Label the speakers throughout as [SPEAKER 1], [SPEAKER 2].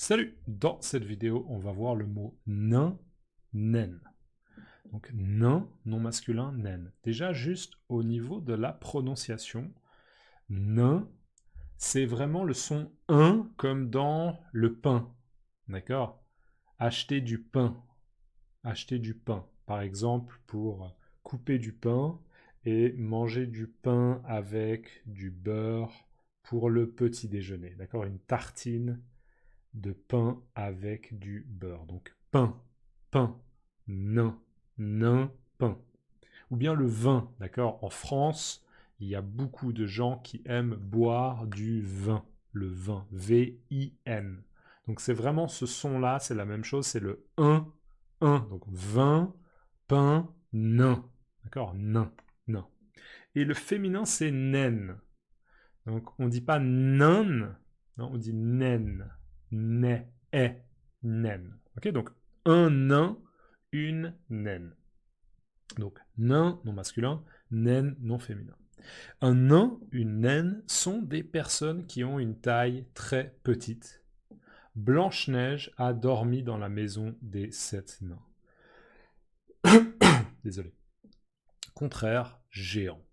[SPEAKER 1] Salut! Dans cette vidéo, on va voir le mot nain, naine. Donc nain, nom masculin, naine. Déjà, juste au niveau de la prononciation, nain, c'est vraiment le son 1 comme dans le pain. D'accord? Acheter du pain. Acheter du pain. Par exemple, pour couper du pain et manger du pain avec du beurre pour le petit déjeuner. D'accord? Une tartine de pain avec du beurre. Donc pain, pain, nain, nain, pain. Ou bien le vin, d'accord? En France, il y a beaucoup de gens qui aiment boire du vin. Le vin, V-I-N. Donc c'est vraiment ce son-là, c'est la même chose, c'est le 1. Donc vin, pain, nain. D'accord? Nain, nain. Et le féminin, c'est naine. Donc on ne dit pas naine, non, on dit naine, naine, naine. Ok, donc un nain, une naine. Donc nain, non masculin, naine, non féminin. Un nain, une naine sont des personnes qui ont une taille très petite. Blanche-Neige a dormi dans la maison des 7 nains. Désolé. Contraire, géant.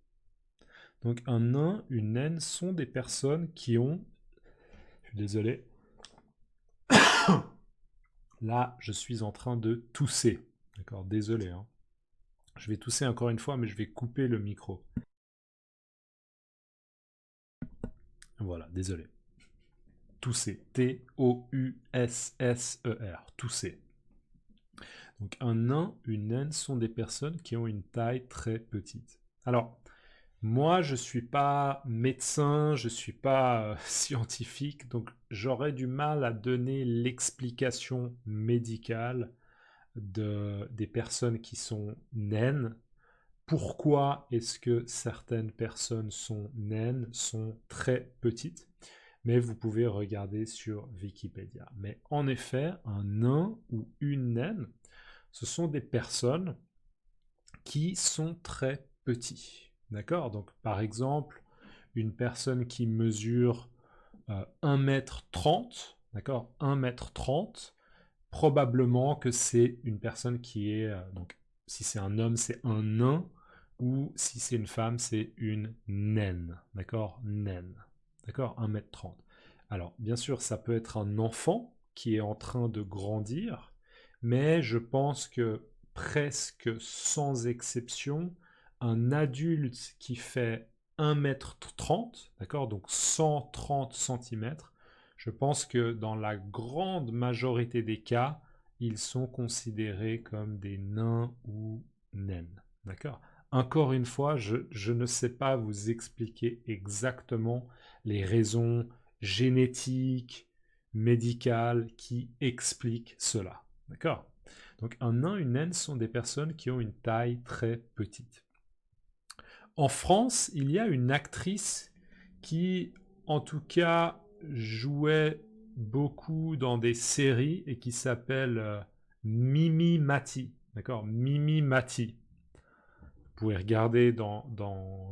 [SPEAKER 1] Donc un nain, une naine sont des personnes qui ont... Je suis désolé. Là, je suis en train de tousser. D'accord, désolé. Hein. Je vais tousser encore une fois, mais je vais couper le micro. Voilà, désolé. Tousser. T-O-U-S-S-E-R. Tousser. Donc un nain, une naine sont des personnes qui ont une taille très petite. Alors, moi, je ne suis pas médecin, je ne suis pas scientifique, donc j'aurais du mal à donner l'explication médicale des personnes qui sont naines. Pourquoi est-ce que certaines personnes sont naines, sont très petites? Mais vous pouvez regarder sur Wikipédia. Mais en effet, un nain ou une naine, ce sont des personnes qui sont très petits. D'accord? Donc par exemple, une personne qui mesure 1,30 m, d'accord? 1,30 m, probablement que c'est une personne qui est, donc si c'est un homme, c'est un nain, ou si c'est une femme, c'est une naine, d'accord? Naine, d'accord? 1,30 m. Alors, bien sûr, ça peut être un enfant qui est en train de grandir, mais je pense que presque sans exception, un adulte qui fait 1,30 m, d'accord? Donc 130 cm, je pense que dans la grande majorité des cas, ils sont considérés comme des nains ou naines. D'accord? Encore une fois, je ne sais pas vous expliquer exactement les raisons génétiques, médicales qui expliquent cela. D'accord? Donc un nain, une naine sont des personnes qui ont une taille très petite. En France, il y a une actrice qui, en tout cas, jouait beaucoup dans des séries et qui s'appelle Mimi Mati. D'accord? Mimi Mati. Vous pouvez regarder dans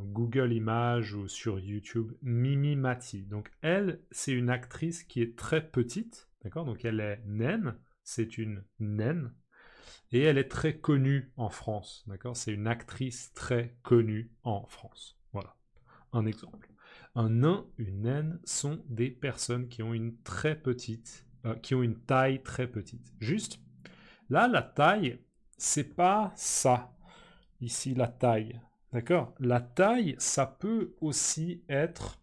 [SPEAKER 1] Google Images ou sur YouTube Mimi Mati. Donc elle, c'est une actrice qui est très petite. D'accord? Donc elle est naine. C'est une naine. Et elle est très connue en France. D'accord? C'est une actrice très connue en France. Voilà. Un exemple. Un nain, une naine sont des personnes qui ont une très petite, qui ont une taille très petite. Juste, là, la taille, c'est pas ça. Ici, la taille. D'accord? La taille, ça peut aussi être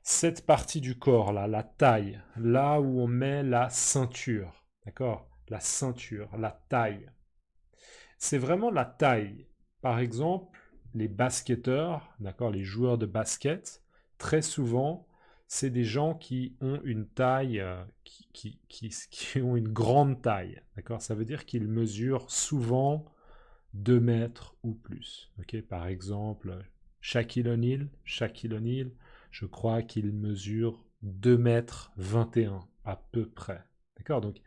[SPEAKER 1] cette partie du corps, là, la taille. Là où on met la ceinture. D'accord? La ceinture, la taille. C'est vraiment la taille. Par exemple, les basketteurs, d'accord, les joueurs de basket, très souvent, c'est des gens qui ont une taille, qui ont une grande taille, d'accord. Ça veut dire qu'ils mesurent souvent 2 mètres ou plus. Ok, par exemple, Shaquille O'Neal, je crois qu'il mesure 2,21 m à peu près. D'accord, donc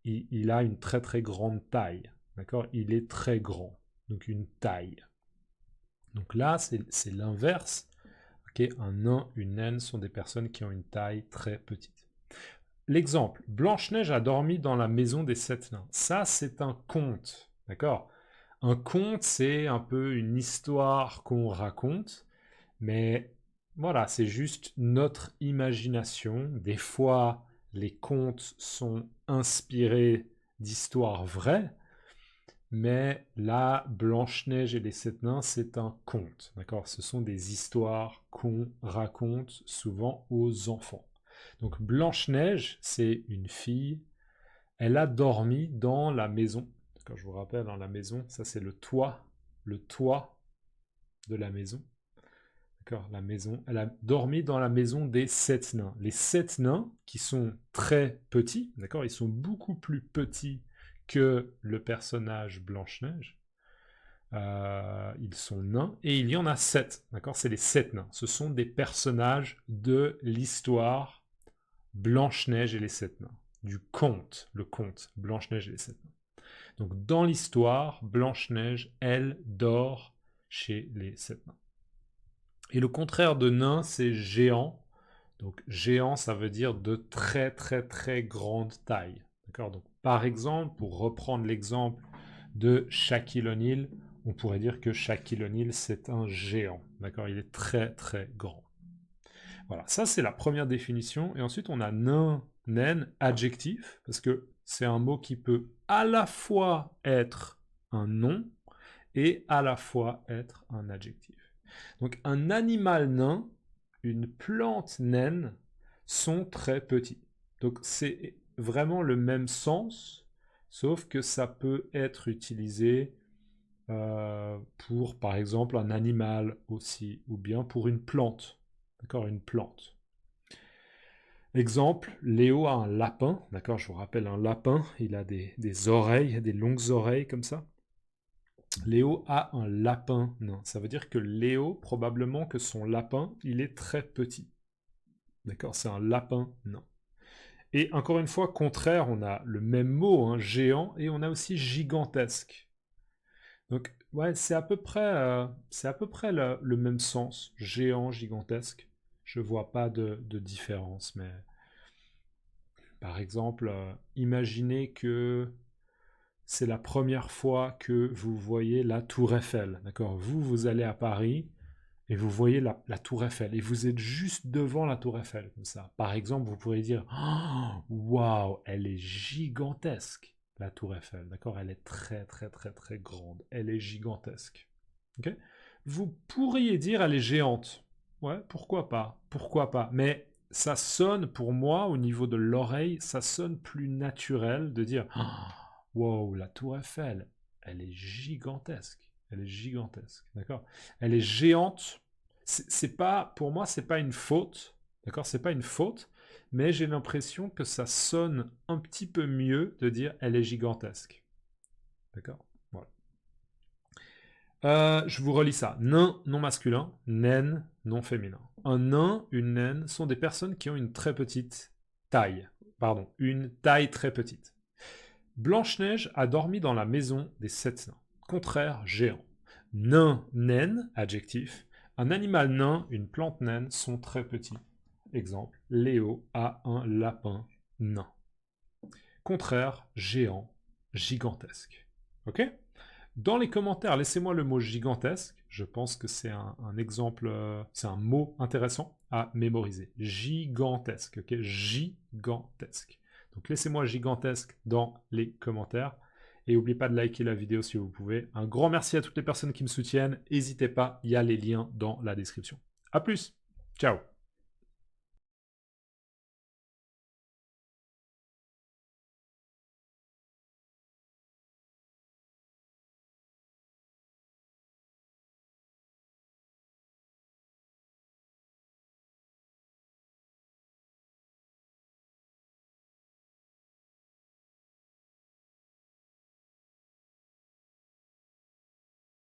[SPEAKER 1] il a une très très grande taille. D'accord? Il est très grand. Donc une taille. Donc là, c'est l'inverse. Okay? Un nain, une naine sont des personnes qui ont une taille très petite. l'exemple, Blanche-Neige a dormi dans la maison des 7 nains. Ça, c'est un conte, d'accord? Un conte, c'est un peu une histoire qu'on raconte, mais voilà, c'est juste notre imagination. Des fois, les contes sont inspirés d'histoires vraies, mais là, Blanche-Neige et les 7 nains, c'est un conte, d'accord? Ce sont des histoires qu'on raconte souvent aux enfants. Donc Blanche-Neige, c'est une fille, elle a dormi dans la maison. D'accord, je vous rappelle, dans la maison, ça c'est le toit de la maison. D'accord, la maison. Elle a dormi dans la maison des 7 nains. Les 7 nains, qui sont très petits, d'accord, ils sont beaucoup plus petits que le personnage Blanche-Neige. Ils sont nains, et il y en a 7, d'accord, c'est les 7 nains. Ce sont des personnages de l'histoire Blanche-Neige et les 7 nains. Du conte, le conte, Blanche-Neige et les 7 nains. Donc dans l'histoire, Blanche-Neige, elle dort chez les 7 nains. Et le contraire de nain, c'est géant. Donc géant, ça veut dire de très très très grande taille. D'accord. Donc par exemple, pour reprendre l'exemple de Shaquille O'Neal, on pourrait dire que Shaquille O'Neal, c'est un géant. D'accord. Il est très très grand. Voilà, ça c'est la première définition. Et ensuite, on a nain, naine, adjectif, parce que c'est un mot qui peut à la fois être un nom et à la fois être un adjectif. Donc un animal nain, une plante naine sont très petits. Donc c'est vraiment le même sens, sauf que ça peut être utilisé pour, par exemple, un animal aussi, ou bien pour une plante. D'accord, une plante. Exemple, Léo a un lapin. D'accord, je vous rappelle, un lapin, il a des oreilles, des longues oreilles comme ça. Léo a un lapin nain. Ça veut dire que Léo, probablement que son lapin, il est très petit. D'accord, c'est un lapin nain. Et encore une fois, contraire, on a le même mot, hein, géant, et on a aussi gigantesque. Donc, ouais, c'est à peu près le même sens, géant, gigantesque. Je vois pas de différence, mais par exemple, imaginez que c'est la première fois que vous voyez la Tour Eiffel, d'accord? Vous allez à Paris et vous voyez la Tour Eiffel et vous êtes juste devant la Tour Eiffel, comme ça. Par exemple, vous pourriez dire, waouh, elle est gigantesque, la Tour Eiffel, d'accord? Elle est très très très très grande, elle est gigantesque. Ok. Vous pourriez dire, elle est géante. Ouais, pourquoi pas? Pourquoi pas? Mais ça sonne pour moi, au niveau de l'oreille, ça sonne plus naturel de dire, wow, la Tour Eiffel, elle est gigantesque. Elle est gigantesque, d'accord? Elle est géante. C'est pas, pour moi, c'est pas une faute, d'accord? C'est pas une faute, mais j'ai l'impression que ça sonne un petit peu mieux de dire elle est gigantesque, d'accord? Voilà. Je vous relis ça. Nain, non masculin. Naine, non féminin. Un nain, une naine sont des personnes qui ont une très petite taille. Pardon, une taille très petite. Blanche-Neige a dormi dans la maison des 7 nains. Contraire, géant. Nain, naine, adjectif. Un animal nain, une plante naine sont très petits. Exemple, Léo a un lapin nain. Contraire, géant, gigantesque. Ok? Dans les commentaires, laissez-moi le mot gigantesque. Je pense que c'est un exemple, c'est un mot intéressant à mémoriser. Gigantesque, ok? Gigantesque. Donc laissez-moi gigantesque dans les commentaires. Et n'oubliez pas de liker la vidéo si vous pouvez. Un grand merci à toutes les personnes qui me soutiennent. N'hésitez pas, il y a les liens dans la description. A plus, ciao.